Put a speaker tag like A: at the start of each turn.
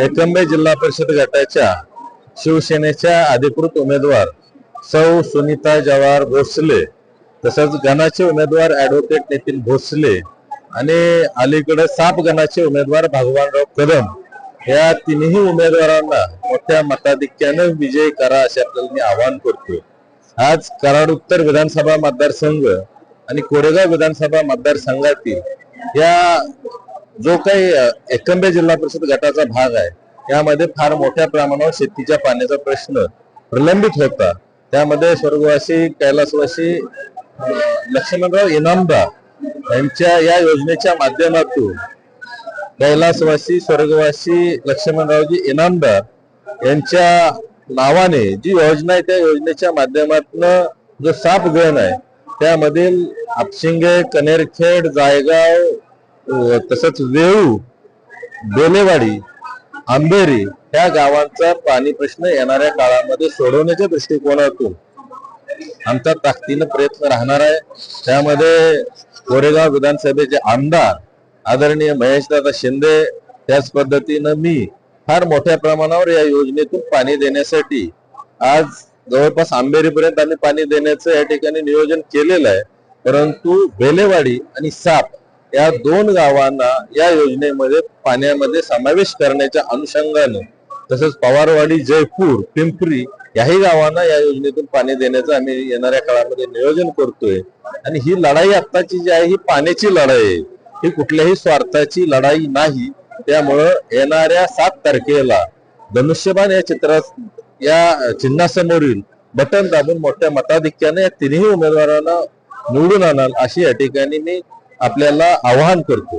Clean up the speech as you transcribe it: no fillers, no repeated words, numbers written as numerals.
A: एकंबे जिल्हा परिषद गटाच्या शिवसेनेच्या अधिकृत उमेदवार सौ सुनीता जवाहर भोसले, तसंच गणाचे उमेदवार ऍडव्होकेट नितीन भोसले आणि अलीकडे साप गणाचे उमेदवार भगवानराव कदम या तिन्ही उमेदवारांना मोठ्या मताधिक्याने विजयी करा असे आपल्याला मी आवाहन करतोय। आज कराड उत्तर विधानसभा मतदारसंघ आणि कोरेगाव विधानसभा मतदारसंघातील या जो काही एकंबे जिल्हा परिषद गटाचा भाग आहे यामध्ये फार मोठ्या प्रमाणावर शेतीच्या पाण्याचा प्रश्न प्रलंबित होता। त्यामध्ये स्वर्गवासी कैलासवासी लक्ष्मणराव इनामदार यांच्या या योजनेच्या माध्यमातून कैलासवासी स्वर्गवासी लक्ष्मणरावजी इनामदार यांच्या नावाने जी योजना आहे त्या योजनेच्या माध्यमातून जो साप गण आहे त्यामधील आपशिंगे, कनेरखेड, जायगाव, तसंच वेळू, बेलेवाडी, आंबेरी या गावांचा पाणी प्रश्न येणाऱ्या काळामध्ये सोडवण्याच्या दृष्टिकोनातून आमचा ताकदीने प्रयत्न राहणार आहे। त्यामध्ये कोरेगाव विधानसभेचे आमदार आदरणीय महेशदादा शिंदे, त्याच पद्धतीनं मी फार मोठ्या प्रमाणावर या योजनेतून पाणी देण्यासाठी आज जवळपास आंबेरीपर्यंत आम्ही पाणी देण्याचं या ठिकाणी नियोजन केलेलं आहे। परंतु बेलेवाडी आणि साप या दोन गावांना या योजनेमध्ये पाण्यामध्ये समावेश करण्याच्या अनुषंगाने, तसंच पवारवाडी, जयपूर, पिंपरी याही गावांना या योजनेतून पाणी देण्याचं आम्ही येणाऱ्या काळामध्ये नियोजन करतोय। आणि ही लढाई आत्ताची जी आहे ही पाण्याची लढाई आहे, ही कुठल्याही स्वार्थाची लढाई नाही। त्यामुळं येणाऱ्या 7 तारखेला धनुष्यबाण या चिन्हासमोरील बटन दाबून मोठ्या मताधिक्याने या तिन्ही उमेदवारांना निवडून आणाल अशी या ठिकाणी मी आपल्याला आवाहन करतो।